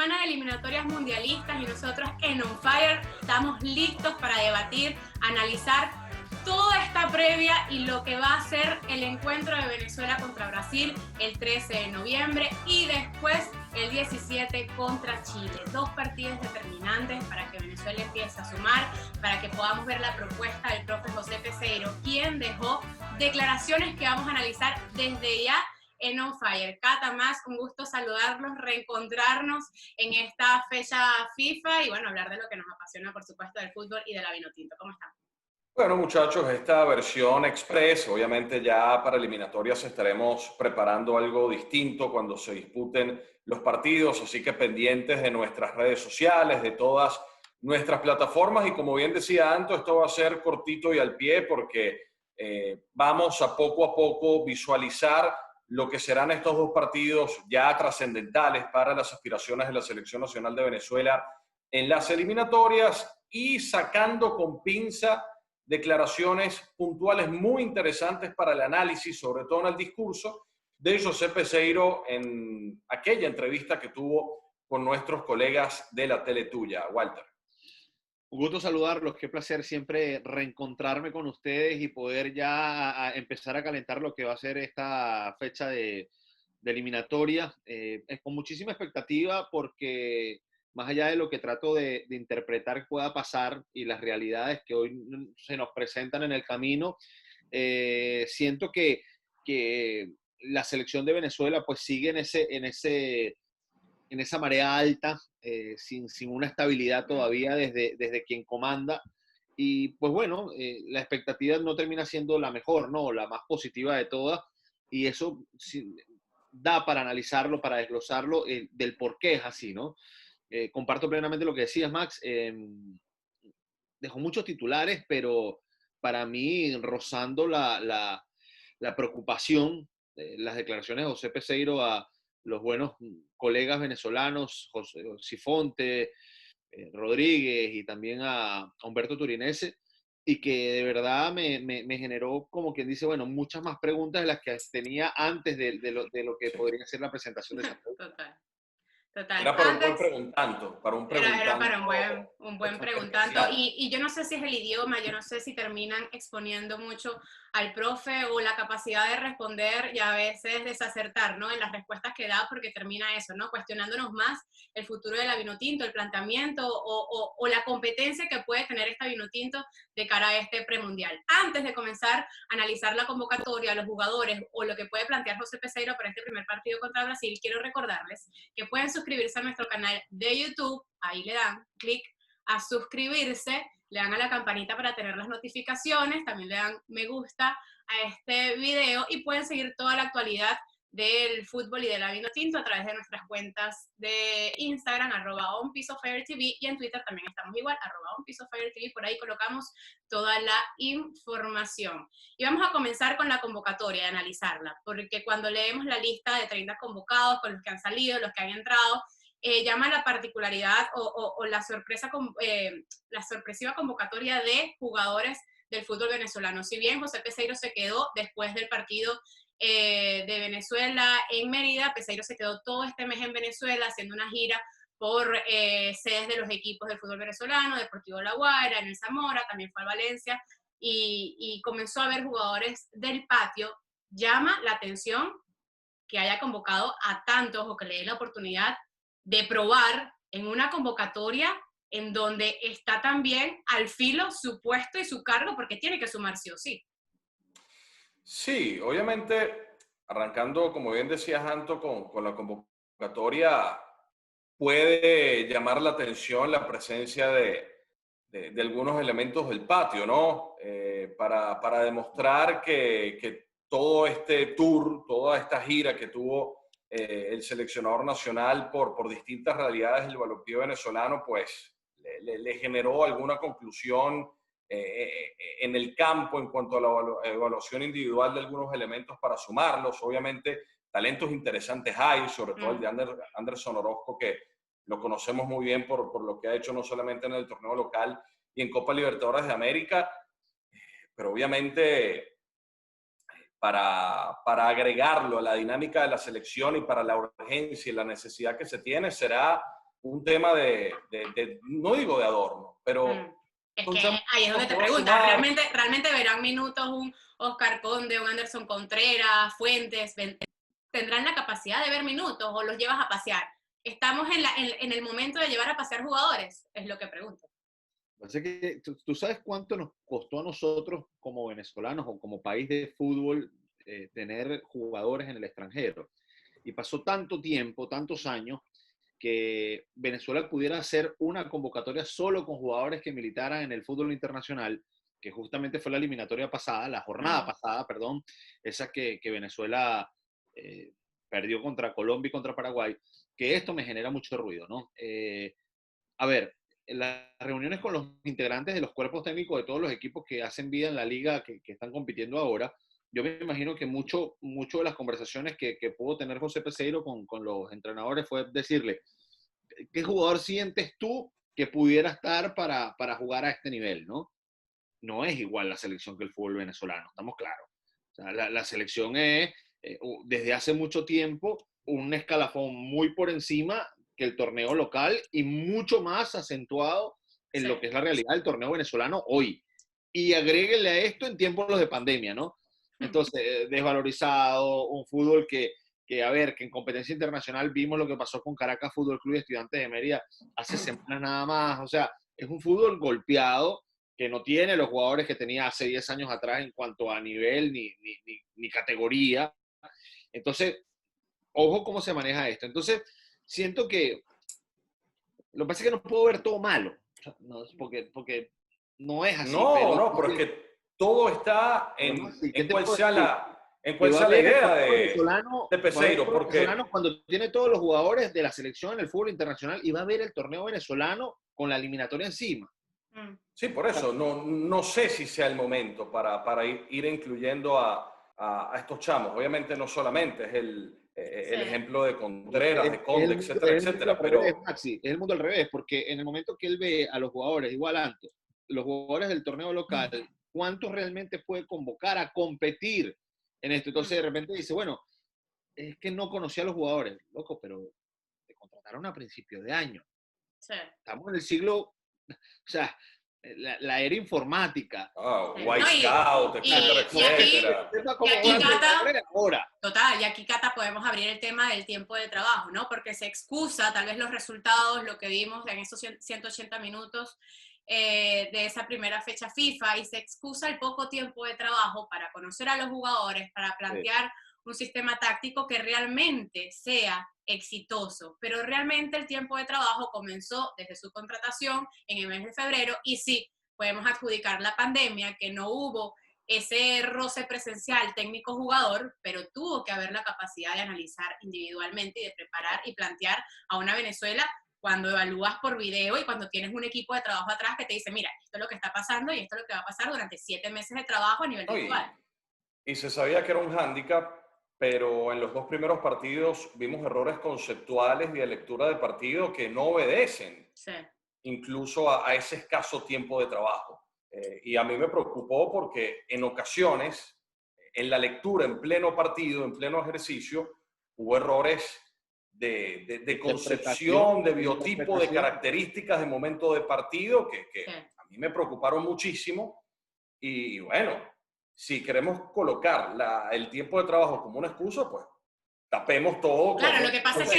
semana de eliminatorias mundialistas y nosotros en On Fire estamos listos para debatir, analizar toda esta previa y lo que va a ser el encuentro de Venezuela contra Brasil el 13 de noviembre y después el 17 contra Chile. 2 partidos determinantes para que Venezuela empiece a sumar, para que podamos ver la propuesta del profe José Peseiro, quien dejó declaraciones que vamos a analizar desde ya en On Fire. Cata, más un gusto saludarlos, reencontrarnos en esta fecha FIFA y bueno, hablar de lo que nos apasiona, por supuesto, del fútbol y de la vinotinto. ¿Cómo están? Bueno, muchachos, esta versión express, obviamente ya para eliminatorias estaremos preparando algo distinto cuando se disputen los partidos, así que pendientes de nuestras redes sociales, de todas nuestras plataformas y como bien decía Anto, esto va a ser cortito y al pie porque vamos a poco visualizar lo que serán estos 2 partidos ya trascendentales para las aspiraciones de la Selección Nacional de Venezuela en las eliminatorias y sacando con pinza declaraciones puntuales muy interesantes para el análisis, sobre todo en el discurso de José Peseiro en aquella entrevista que tuvo con nuestros colegas de la tele tuya. Walter. Un gusto saludarlos, qué placer siempre reencontrarme con ustedes y poder ya empezar a calentar lo que va a ser esta fecha de eliminatoria. Es con muchísima expectativa porque más allá de lo que trato de interpretar que pueda pasar y las realidades que hoy se nos presentan en el camino, siento que la selección de Venezuela pues sigue en esa marea alta, sin una estabilidad todavía desde quien comanda. Y pues bueno, la expectativa no termina siendo la mejor, ¿no? La más positiva de todas. Y eso sí, da para analizarlo, para desglosarlo, del por qué es así, ¿no? Comparto plenamente lo que decías, Max. Dejó muchos titulares, pero para mí, rozando la preocupación, las declaraciones de José Peseiro a los buenos colegas venezolanos, José Sifonte, Rodríguez y también a Humberto Turinese, y que de verdad me generó, como quien dice, bueno, muchas más preguntas de las que tenía antes de lo que podría ser la presentación de esa pregunta. Total. Era para un buen Antes, preguntanto, para un era preguntanto. para un buen preguntanto. Y yo no sé si es el idioma, yo no sé si terminan exponiendo mucho al profe o la capacidad de responder y a veces desacertar, ¿no? En las respuestas que da, porque termina eso, ¿no? Cuestionándonos más el futuro de la Vinotinto, el planteamiento o la competencia que puede tener esta Vinotinto de cara a este premundial. Antes de comenzar a analizar la convocatoria, los jugadores o lo que puede plantear José Peseiro para este primer partido contra Brasil, quiero recordarles que pueden suscribirse a nuestro canal de YouTube, ahí le dan clic a suscribirse, le dan a la campanita para tener las notificaciones, también le dan me gusta a este video y pueden seguir toda la actualidad del fútbol y de la Vinotinto a través de nuestras cuentas de Instagram, @onpieceoffiretv, y en Twitter también estamos igual, @onpieceoffiretv, por ahí colocamos toda la información. Y vamos a comenzar con la convocatoria, de analizarla, porque cuando leemos la lista de 30 convocados, con los que han salido, los que han entrado, llama la particularidad o la sorpresiva convocatoria de jugadores del fútbol venezolano. Si bien José Peseiro se quedó después del partido de Venezuela en Mérida, Peseiro se quedó todo este mes en Venezuela haciendo una gira por sedes de los equipos del fútbol venezolano, Deportivo La Guaira, en el Zamora, también fue a Valencia, y comenzó a ver jugadores del patio. Llama la atención que haya convocado a tantos o que le dé la oportunidad de probar en una convocatoria en donde está también al filo su puesto y su cargo, porque tiene que sumar sí o sí. Sí, obviamente, arrancando, como bien decías, Anto, con la convocatoria, puede llamar la atención la presencia de algunos elementos del patio, ¿no? Para demostrar que todo este tour, toda esta gira que tuvo el seleccionador nacional por distintas realidades del balompié venezolano, pues le generó alguna conclusión en el campo en cuanto a la evaluación individual de algunos elementos para sumarlos. Obviamente, talentos interesantes hay, sobre todo el de Anderson Orozco, que lo conocemos muy bien por lo que ha hecho no solamente en el torneo local y en Copa Libertadores de América, pero obviamente para agregarlo a la dinámica de la selección y para la urgencia y la necesidad que se tiene, será un tema no digo de adorno, pero... Es que ahí es donde te preguntas, ¿realmente verán minutos un Oscar Conde, un Anderson Contreras, Fuentes? ¿Tendrán la capacidad de ver minutos o los llevas a pasear? ¿Estamos en el momento de llevar a pasear jugadores? Es lo que pregunto. Así que tú sabes cuánto nos costó a nosotros como venezolanos o como país de fútbol tener jugadores en el extranjero. Y pasó tanto tiempo, tantos años, que Venezuela pudiera hacer una convocatoria solo con jugadores que militaran en el fútbol internacional, que justamente fue la eliminatoria pasada, la jornada pasada, perdón, esa que Venezuela perdió contra Colombia y contra Paraguay, que esto me genera mucho ruido, ¿no? A ver, en las reuniones con los integrantes de los cuerpos técnicos de todos los equipos que hacen vida en la liga que están compitiendo ahora, yo me imagino que mucho de las conversaciones que pudo tener José Peseiro con los entrenadores fue decirle, ¿qué jugador sientes tú que pudiera estar para jugar a este nivel, no? No es igual la selección que el fútbol venezolano, estamos claros. O sea, la selección es, desde hace mucho tiempo, un escalafón muy por encima que el torneo local y mucho más acentuado en lo que es la realidad del torneo venezolano hoy. Y agréguenle a esto en tiempos de pandemia, ¿no? Entonces, desvalorizado, un fútbol que a ver, que en competencia internacional vimos lo que pasó con Caracas Fútbol Club y Estudiantes de Mérida hace semanas nada más. O sea, es un fútbol golpeado que no tiene los jugadores que tenía hace 10 años atrás en cuanto a nivel ni categoría. Entonces, ojo cómo se maneja esto. Entonces, siento que lo que pasa es que no puedo ver todo malo, no, porque no es así. Pero es que todo está en cuál sea la idea de Peseiro. Porque cuando tiene todos los jugadores de la selección en el fútbol internacional y va a ver el torneo venezolano con la eliminatoria encima. Sí, por eso. No sé si sea el momento para ir incluyendo a estos chamos. Obviamente no solamente es el ejemplo de Contreras, de Conde, etcétera, etcétera. Pero Maxi, es el mundo al revés, porque en el momento que él ve a los jugadores, igual antes, los jugadores del torneo local, ¿cuántos realmente puede convocar a competir en esto? Entonces de repente dice, bueno, es que no conocía a los jugadores, loco, pero te contrataron a principios de año. Sí. Estamos en el siglo, o sea, la era informática. White Scout, etcétera, etcétera. Y aquí, Cata, podemos abrir el tema del tiempo de trabajo, ¿no? Porque se excusa tal vez los resultados, lo que vimos en esos 180 minutos de esa primera fecha FIFA, y se excusa el poco tiempo de trabajo para conocer a los jugadores, para plantear un sistema táctico que realmente sea exitoso, pero realmente el tiempo de trabajo comenzó desde su contratación en el mes de febrero, y sí, podemos adjudicar la pandemia, que no hubo ese roce presencial técnico-jugador, pero tuvo que haber la capacidad de analizar individualmente y de preparar y plantear a una Venezuela cuando evalúas por video y cuando tienes un equipo de trabajo atrás que te dice, mira, esto es lo que está pasando y esto es lo que va a pasar durante 7 meses de trabajo a nivel virtual. Y se sabía que era un hándicap, pero en los 2 primeros partidos vimos errores conceptuales y de lectura de partido que no obedecen incluso a ese escaso tiempo de trabajo. Y a mí me preocupó porque en ocasiones, en la lectura, en pleno partido, en pleno ejercicio, hubo errores de concepción, de biotipo, de características de momento de partido que a mí me preocuparon muchísimo. Y bueno, si queremos colocar el tiempo de trabajo como una excusa, pues tapemos todo. Claro, lo que pasa es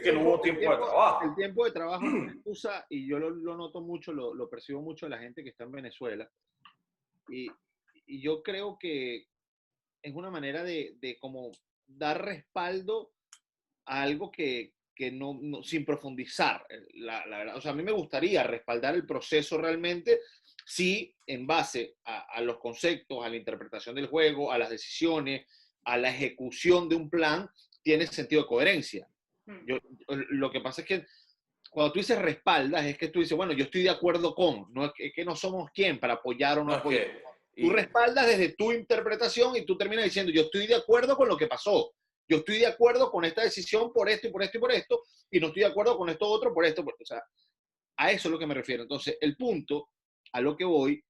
que no hubo tiempo de trabajo. El tiempo de trabajo es una excusa, y yo lo noto mucho, lo percibo mucho de la gente que está en Venezuela. Y yo creo que es una manera de como dar respaldo a algo que no sin profundizar, la verdad. O sea, a mí me gustaría respaldar el proceso realmente, sí, en base a los conceptos, a la interpretación del juego, a las decisiones, a la ejecución de un plan, tiene sentido de coherencia. Lo que pasa es que cuando tú dices respaldas, es que tú dices, bueno, yo estoy de acuerdo con, no es que no somos quien para apoyar o no apoyar. Tú respaldas desde tu interpretación y tú terminas diciendo, yo estoy de acuerdo con lo que pasó. Yo estoy de acuerdo con esta decisión por esto y por esto y por esto, y no estoy de acuerdo con esto otro por esto. O sea, a eso es lo que me refiero. Entonces, el punto a lo que voy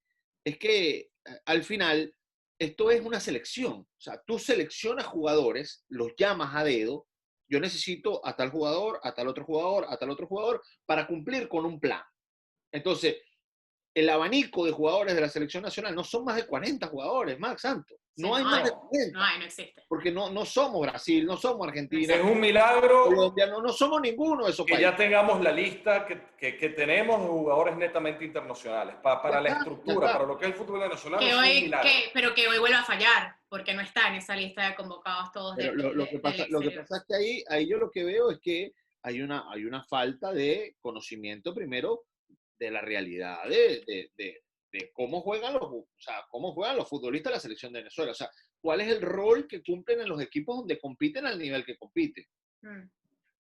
es que al final esto es una selección. O sea, tú seleccionas jugadores, los llamas a dedo, yo necesito a tal jugador, a tal otro jugador, a tal otro jugador, para cumplir con un plan. Entonces, el abanico de jugadores de la selección nacional no son más de 40 jugadores, Max Santos. Sí, No hay más de 40. No hay, no existe. Porque no somos Brasil, no somos Argentina. Es un milagro Colombia, no somos ninguno de esos que países. ya tengamos la lista que tenemos de jugadores netamente internacionales. Para la estructura, para lo que es el fútbol venezolano, es un milagro. Pero que hoy vuelva a fallar, porque no está en esa lista de convocados todos Pero lo que pasa es que ahí yo lo que veo es que hay una falta de conocimiento primero de la realidad de cómo juegan cómo juegan los futbolistas de la selección de Venezuela. O sea, cuál es el rol que cumplen en los equipos donde compiten al nivel que compiten.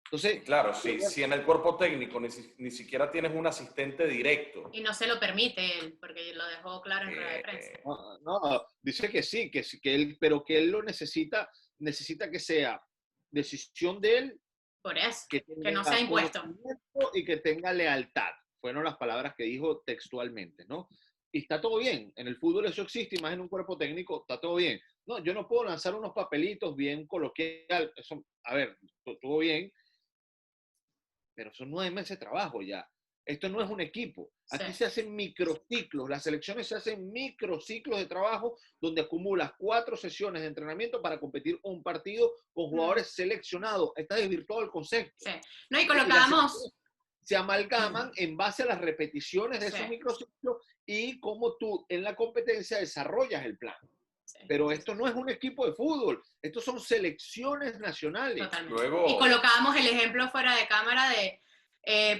Entonces, claro, si en el cuerpo técnico ni siquiera tienes un asistente directo. Y no se lo permite él, porque lo dejó claro en rueda de prensa. No, dice que sí, que él, pero que él lo necesita que sea decisión de él. Por eso, que no sea impuesto. Y que tenga lealtad. Fueron las palabras que dijo textualmente, ¿no? Y está todo bien. En el fútbol eso existe, y más en un cuerpo técnico, está todo bien. No, yo no puedo lanzar unos papelitos bien coloquial. Eso, a ver, todo bien, pero son 9 meses de trabajo ya. Esto no es un equipo. Aquí se hacen microciclos. Las selecciones se hacen microciclos de trabajo donde acumulas 4 sesiones de entrenamiento para competir un partido con jugadores seleccionados. Está desvirtuado el concepto. Sí. No, y colocábamos... Se amalgaman en base a las repeticiones de esos microciclos y cómo tú en la competencia desarrollas el plan. Pero esto no es un equipo de fútbol, estos son selecciones nacionales. Luego... Y colocábamos el ejemplo fuera de cámara de,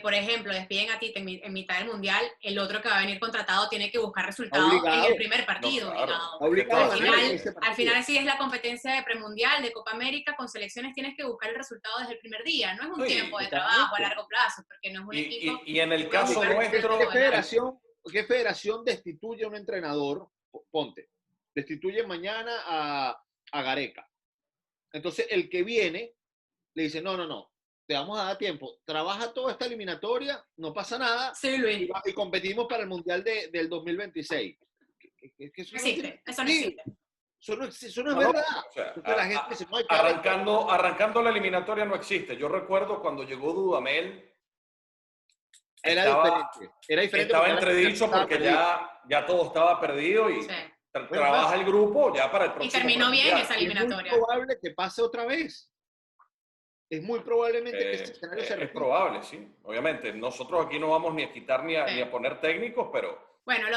por ejemplo, despiden a ti en mitad del Mundial, el otro que va a venir contratado tiene que buscar resultados en el primer partido. Al final sí es la competencia de premundial, de Copa América, con selecciones tienes que buscar el resultado desde el primer día. No es un tiempo de trabajo a largo plazo, porque no es un equipo... Y en el caso nuestro... ¿Qué federación destituye a un entrenador? Ponte, destituye mañana a Gareca. Entonces el que viene le dice, no, te vamos a dar tiempo, trabaja toda esta eliminatoria, no pasa nada, sí, Luis. Y competimos para el Mundial del 2026. Eso no existe. Eso no es verdad. O sea, la gente dice, no hay que arrancando la eliminatoria no existe. Yo recuerdo cuando llegó Dudamel, era diferente. Estaba entredicho porque ya todo estaba perdido y trabaja el grupo ya para el próximo. Y terminó bien esa eliminatoria. Es muy probable que pase otra vez. Es muy probablemente que este escenario se repita. Es probable, sí. Obviamente, nosotros aquí no vamos ni a quitar ni a poner técnicos, pero... Bueno,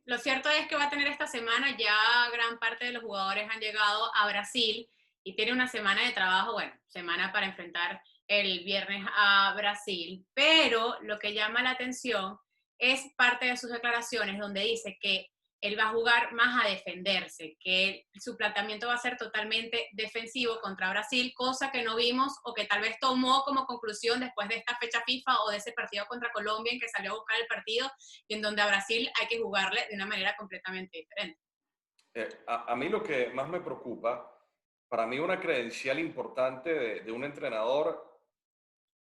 lo cierto es que va a tener esta semana, ya gran parte de los jugadores han llegado a Brasil y tiene una semana de trabajo, semana para enfrentar el viernes a Brasil, pero lo que llama la atención es parte de sus declaraciones donde dice que él va a jugar más a defenderse, que su planteamiento va a ser totalmente defensivo contra Brasil, cosa que no vimos o que tal vez tomó como conclusión después de esta fecha FIFA o de ese partido contra Colombia en que salió a buscar el partido y en donde a Brasil hay que jugarle de una manera completamente diferente. A mí lo que más me preocupa, para mí una credencial importante de un entrenador,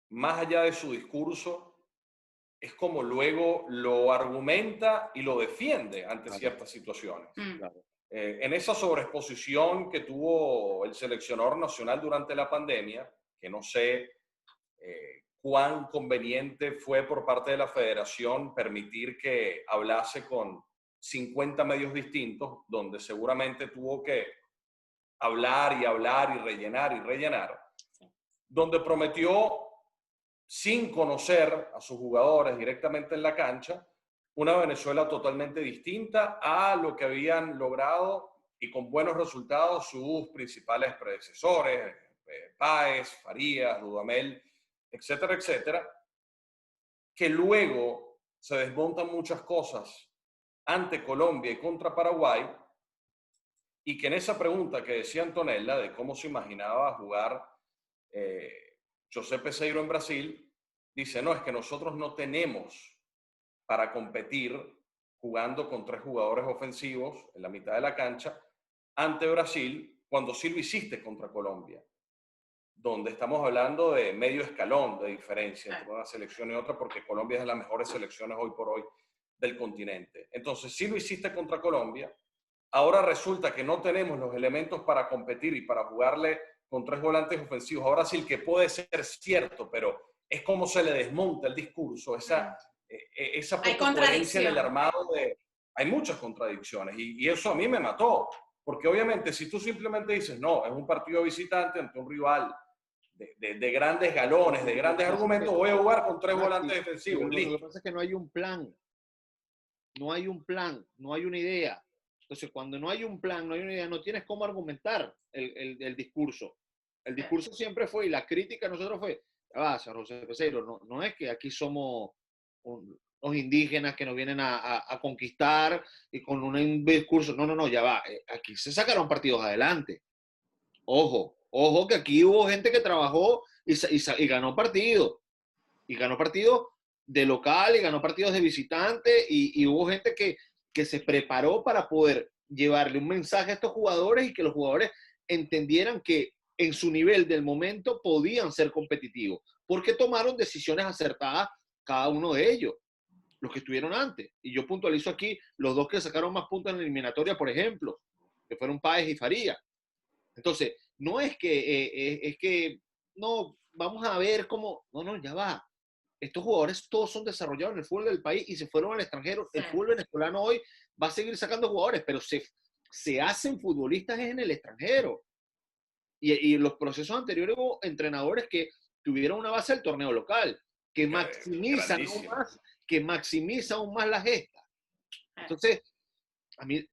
más allá de su discurso, es como luego lo argumenta y lo defiende ante ciertas situaciones. En esa sobreexposición que tuvo el seleccionador nacional durante la pandemia, que no sé cuán conveniente fue por parte de la federación permitir que hablase con 50 medios distintos, donde seguramente tuvo que hablar y rellenar, donde prometió, sin conocer a sus jugadores directamente en la cancha, una Venezuela totalmente distinta a lo que habían logrado y con buenos resultados sus principales predecesores, Páez, Farías, Dudamel, etcétera, etcétera, que luego se desmontan muchas cosas ante Colombia y contra Paraguay, y que en esa pregunta que decía Antonella de cómo se imaginaba jugar José Peseiro en Brasil, dice, no, es que nosotros no tenemos para competir jugando con 3 jugadores ofensivos en la mitad de la cancha ante Brasil, cuando sí lo hiciste contra Colombia, donde estamos hablando de medio escalón de diferencia entre una selección y otra, porque Colombia es de las mejores selecciones hoy por hoy del continente. Entonces, sí lo hiciste contra Colombia, ahora resulta que no tenemos los elementos para competir y para jugarle con 3 volantes ofensivos. Ahora sí, el que puede ser cierto, pero es como se le desmonta el discurso, esa Hay poca coherencia en el contradicción. armado hay muchas contradicciones y eso a mí me mató, porque obviamente si tú simplemente dices, no, es un partido visitante ante un rival de grandes galones, de grandes argumentos, voy a jugar con 3 volantes defensivos, Lo que listo. pasa es que no hay un plan, no hay un plan, no hay una idea. Entonces, cuando no hay un plan, no hay una idea, no tienes cómo argumentar el discurso. El discurso siempre fue, y la crítica a nosotros fue, San José Peseiro, no es que aquí somos los indígenas que nos vienen a conquistar y con un discurso, no, ya va, aquí se sacaron partidos adelante. Ojo, que aquí hubo gente que trabajó y ganó partidos. Y ganó partidos de local y ganó partidos de visitante y hubo gente que se preparó para poder llevarle un mensaje a estos jugadores y que los jugadores entendieran que en su nivel del momento podían ser competitivos, porque tomaron decisiones acertadas cada uno de ellos, los que estuvieron antes. Y yo puntualizo aquí los dos que sacaron más puntos en la eliminatoria, por ejemplo, que fueron Páez y Faría. Entonces, no es que no, vamos a ver cómo, no, ya va. Estos jugadores todos son desarrollados en el fútbol del país y se fueron al extranjero. Sí. El fútbol venezolano hoy va a seguir sacando jugadores, pero se hacen futbolistas en el extranjero. Y en los procesos anteriores hubo entrenadores que tuvieron una base del torneo local, que maximizan aún más la gesta. Entonces, a mí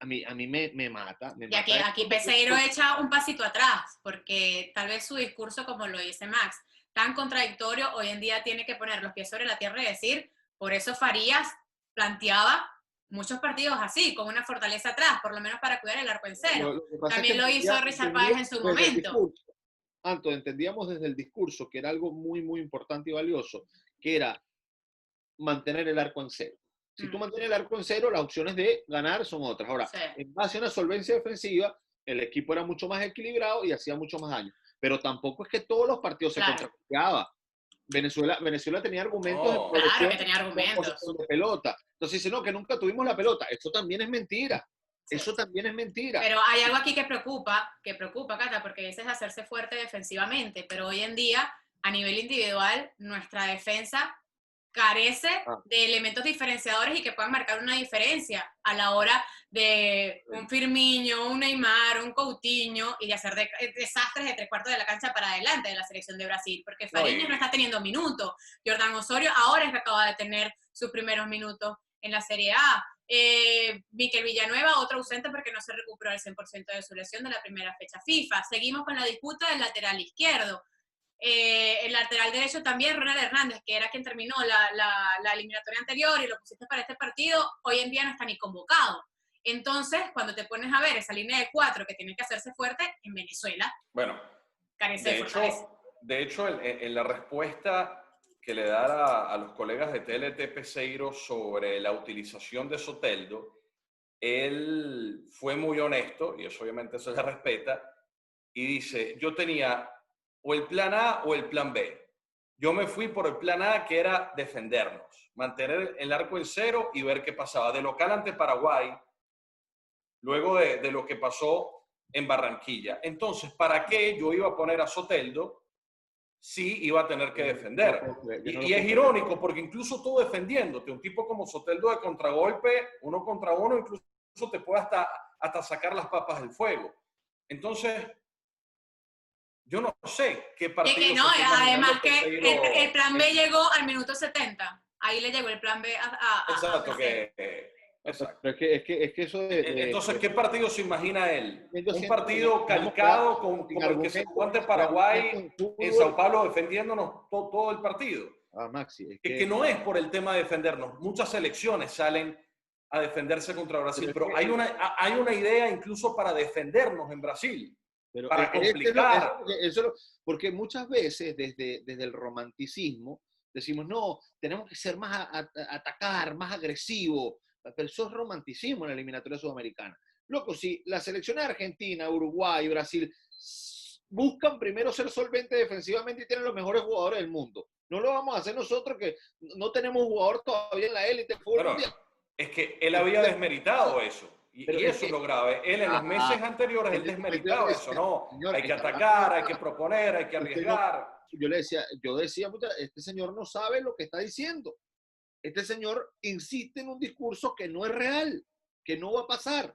me mata. Y aquí Peseiro echa un pasito atrás, porque tal vez su discurso, como lo dice Max, tan contradictorio, hoy en día tiene que poner los pies sobre la tierra y decir, por eso Farías planteaba muchos partidos así, con una fortaleza atrás, por lo menos para cuidar el arco en cero. También lo hizo Richard Páez en su momento. Antes entendíamos desde el discurso que era algo muy, muy importante y valioso, que era mantener el arco en cero. Si tú mantienes el arco en cero, las opciones de ganar son otras. Ahora, en base a una solvencia defensiva, el equipo era mucho más equilibrado y hacía mucho más daño. Pero tampoco es que todos los partidos se contraatacaban. Venezuela tenía argumentos claro que tenía argumentos de pelota. Entonces dice, no, que nunca tuvimos la pelota. Eso también es mentira. Eso también es mentira. Pero hay algo aquí que preocupa, Cata, porque ese es hacerse fuerte defensivamente. Pero hoy en día, a nivel individual, nuestra defensa carece de elementos diferenciadores y que puedan marcar una diferencia a la hora de un Firmino, un Neymar, un Coutinho y de hacer desastres de 3/4 de la cancha para adelante de la selección de Brasil, porque Fariñas no está teniendo minutos. Jordan Osorio ahora es que acaba de tener sus primeros minutos en la Serie A. Mikel Villanueva, otro ausente porque no se recuperó al 100% de su lesión de la primera fecha FIFA. Seguimos con la disputa del lateral izquierdo. El lateral derecho también, Ronald Hernández, que era quien terminó la eliminatoria anterior y lo pusiste para este partido, hoy en día no está ni convocado. Entonces, cuando te pones a ver esa línea de 4 que tiene que hacerse fuerte en Venezuela, bueno, carece de fortaleza. De hecho, en la respuesta que le da a los colegas de TLT Peseiro sobre la utilización de Soteldo, él fue muy honesto, y eso obviamente se le respeta, y dice, yo tenía o el plan A o el plan B. Yo me fui por el plan A, que era defendernos, mantener el arco en cero y ver qué pasaba. De local ante Paraguay, luego de lo que pasó en Barranquilla. Entonces, ¿para qué yo iba a poner a Soteldo si iba a tener que defender? Y es irónico, porque incluso tú defendiéndote, un tipo como Soteldo de contragolpe, 1 contra 1, incluso te puede hasta sacar las papas del fuego. Entonces, yo no sé qué partido. Y que no, además que el plan B llegó al minuto 70. Ahí le llegó el plan B Exacto, exacto. Pero es que eso entonces, ¿qué partido se imagina él? Un partido calcado como el que se jugó ante Paraguay en Sao Paulo, defendiéndonos todo el partido. Maxi, que no es por el tema de defendernos. Muchas selecciones salen a defenderse contra Brasil, pero hay una idea incluso para defendernos en Brasil. Pero para complicar. Porque muchas veces desde el romanticismo decimos, no, tenemos que ser más atacar, más agresivo, pero eso es romanticismo en la eliminatoria sudamericana. Loco, si la selección argentina, Uruguay, Brasil buscan primero ser solventes defensivamente y tienen los mejores jugadores del mundo, no lo vamos a hacer nosotros que no tenemos jugador todavía en la élite. Bueno, es que él había desmeritado eso. Y eso es lo grave. Él en los meses anteriores, él desmeritaba eso, ¿no? Señor, hay que atacar, hay que proponer, hay que arriesgar. Yo decía, puta, este señor no sabe lo que está diciendo. Este señor insiste en un discurso que no es real, que no va a pasar.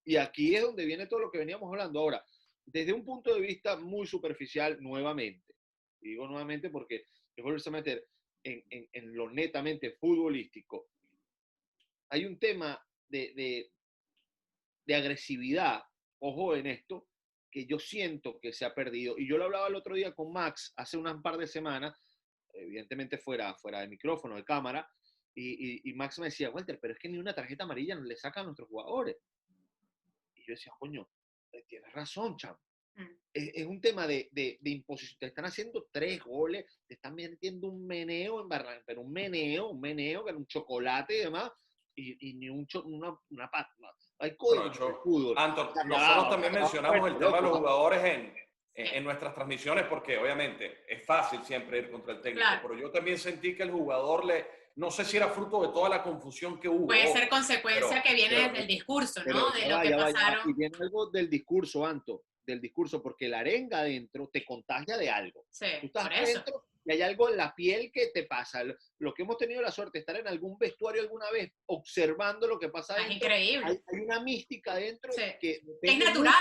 Y aquí es donde viene todo lo que veníamos hablando. Ahora, desde un punto de vista muy superficial, nuevamente, y digo nuevamente porque es volverse a meter en lo netamente futbolístico, hay un tema de agresividad, ojo en esto, que yo siento que se ha perdido. Y yo lo hablaba el otro día con Max, hace unas par de semanas, evidentemente fuera de micrófono, de cámara, y Max me decía, Walter, pero es que ni una tarjeta amarilla no le sacan a nuestros jugadores. Y yo decía, coño, tienes razón, chamo. Es un tema de imposición. Te están haciendo 3 goles, te están metiendo un meneo en Barranquilla, pero un meneo, que era un chocolate y demás, y ni una pata. Hay códigos del fútbol. Anton, nosotros también mencionamos el tema de los jugadores en nuestras transmisiones, porque obviamente es fácil siempre ir contra el técnico, claro. Pero yo también sentí que el jugador no sé si era fruto de toda la confusión que hubo. Puede ser consecuencia que viene desde el discurso, ¿no? De lo que pasaron. Y viene algo del discurso, Anto, del discurso, porque la arenga adentro te contagia de algo. Sí, tú estás por eso. adentro y hay algo en la piel que te pasa. Lo que hemos tenido la suerte de estar en algún vestuario alguna vez, observando lo que pasa adentro. Es increíble. Hay una mística adentro que es natural.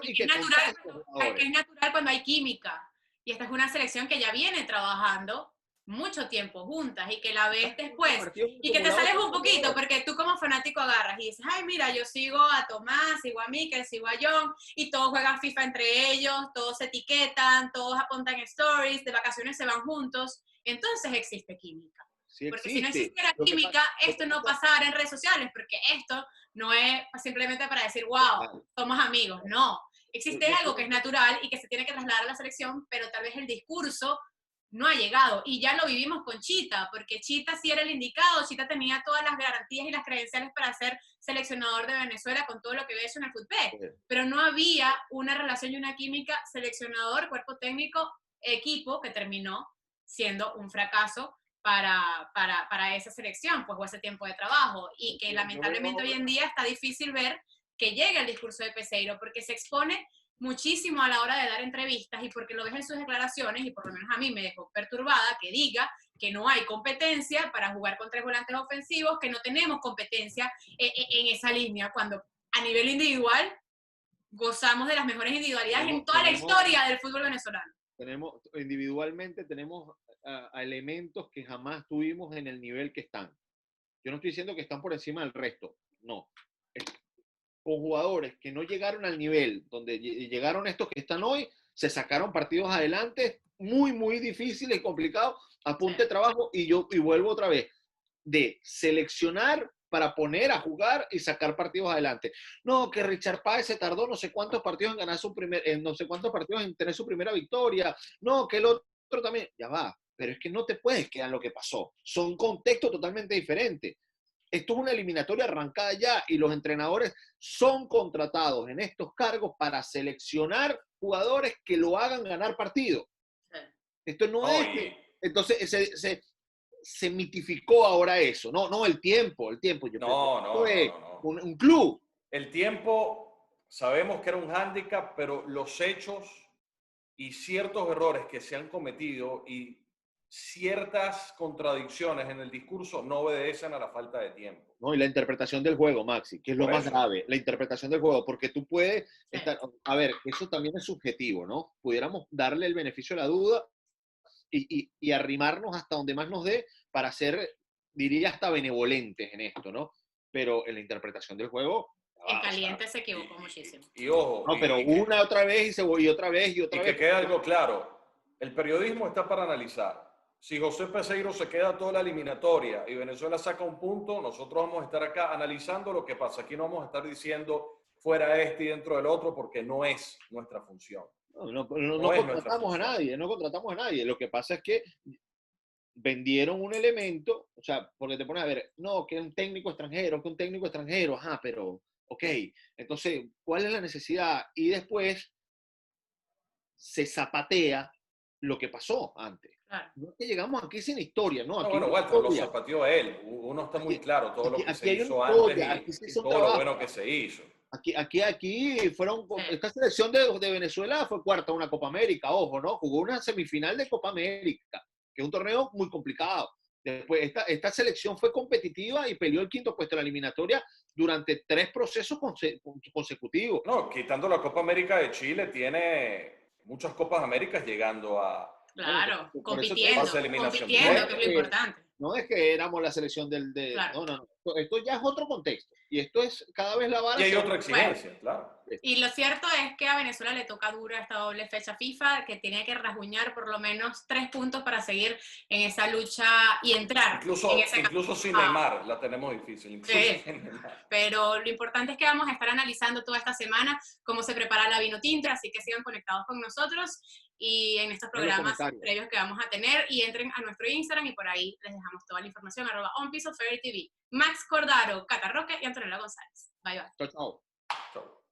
Que es natural cuando hay química. Y esta es una selección que ya viene trabajando mucho tiempo juntas y que la ves después y que te sales un poquito porque tú como fanático agarras y dices, ay mira, yo sigo a Tomás, sigo a Mikel, sigo a John y todos juegan FIFA entre ellos, todos se etiquetan, todos apuntan stories, de vacaciones se van juntos, entonces existe química. Sí, porque si no existiera química, esto no pasara en redes sociales, porque esto no es simplemente para decir, wow, somos amigos, no. Existe algo que es natural y que se tiene que trasladar a la selección, pero tal vez el discurso no ha llegado. Y ya lo vivimos con Chita, porque Chita sí era el indicado, Chita tenía todas las garantías y las credenciales para ser seleccionador de Venezuela con todo lo que había hecho en el fútbol. Pero no había una relación y una química seleccionador, cuerpo técnico, equipo, que terminó siendo un fracaso para esa selección, pues, o ese tiempo de trabajo. Y que lamentablemente hoy en día está difícil ver que llegue el discurso de Peseiro, porque se expone muchísimo a la hora de dar entrevistas y porque lo ves en sus declaraciones, y por lo menos a mí me dejó perturbada que diga que no hay competencia para jugar con 3 volantes ofensivos, que no tenemos competencia en esa línea, cuando a nivel individual gozamos de las mejores individualidades en toda la historia del fútbol venezolano. Individualmente tenemos a elementos que jamás tuvimos en el nivel que están. Yo no estoy diciendo que están por encima del resto, no. Con jugadores que no llegaron al nivel donde llegaron estos que están hoy, se sacaron partidos adelante muy, muy difíciles y complicados, a punta de trabajo, y vuelvo otra vez, de seleccionar para poner a jugar y sacar partidos adelante. No, que Richard Páez se tardó no sé cuántos partidos en ganar no sé cuántos partidos en tener su primera victoria. No, que el otro también, ya va, pero es que no te puedes quedar en lo que pasó. Son contextos totalmente diferentes. Esto es una eliminatoria arrancada ya y los entrenadores son contratados en estos cargos para seleccionar jugadores que lo hagan ganar partidos. Esto no es... Entonces se mitificó ahora eso. No, el tiempo. Yo no. Un club. El tiempo, sabemos que era un hándicap, pero los hechos y ciertos errores que se han cometido y ciertas contradicciones en el discurso no obedecen a la falta de tiempo. No, y la interpretación del juego, Maxi, que es lo más grave, la interpretación del juego, porque tú puedes estar, a ver, eso también es subjetivo, ¿no? Pudiéramos darle el beneficio de la duda y arrimarnos hasta donde más nos dé para ser, diría, hasta benevolentes en esto, ¿no? Pero en la interpretación del juego... En caliente se equivocó muchísimo. Y ojo... No, pero una otra vez y otra vez. Y que quede algo claro, el periodismo está para analizar. Si José Peseiro se queda toda la eliminatoria y Venezuela saca un punto, nosotros vamos a estar acá analizando lo que pasa. Aquí no vamos a estar diciendo fuera este y dentro del otro, porque no es nuestra función. No contratamos a nadie, Lo que pasa es que vendieron un elemento, o sea, porque te pones a ver, no, que un técnico extranjero, ajá, pero, ok, entonces, ¿cuál es la necesidad? Y después se zapatea lo que pasó antes. Claro. No es que llegamos aquí sin historia, ¿no? No, Aquí bueno, hay Walter, lo historia. zapateó él. Uno está muy claro todo lo que Aquí se hay una hizo antes historia, aquí se y hizo un todo lo trabajo. bueno que se hizo. Aquí fueron, Sí. esta selección de Venezuela fue cuarta en una Copa América, ojo, ¿no? Jugó una semifinal de Copa América, que es un torneo muy complicado. Después, esta selección fue competitiva y peleó el quinto puesto en la eliminatoria durante 3 procesos consecutivos. No, quitando la Copa América de Chile, tiene muchas Copas Américas llegando a Bueno, Claro, por eso fase de compitiendo, eliminación no es compitiendo, que es lo directa. que, importante. no es que éramos la selección Claro. no. Esto ya es otro contexto. Y esto es, cada vez la vara Y hay se va. otra Bueno, exigencia, claro. y lo cierto es que a Venezuela le toca dura esta doble fecha FIFA, que tiene que rasguñar por lo menos 3 puntos para seguir en esa lucha y entrar en ese Incluso sin camino. Neymar la tenemos difícil, incluso Sí, sin Neymar. pero lo importante es que vamos a estar analizando toda esta semana cómo se prepara la Vinotinto, así que sigan conectados con nosotros y en estos En los programas comentarios. previos que vamos a tener y entren a nuestro Instagram y por ahí les dejamos toda la información, @OnPieceOfFairyTV. Max Cordaro, Cata Roque y Antonella González. Bye bye. Chao, chao. Chao.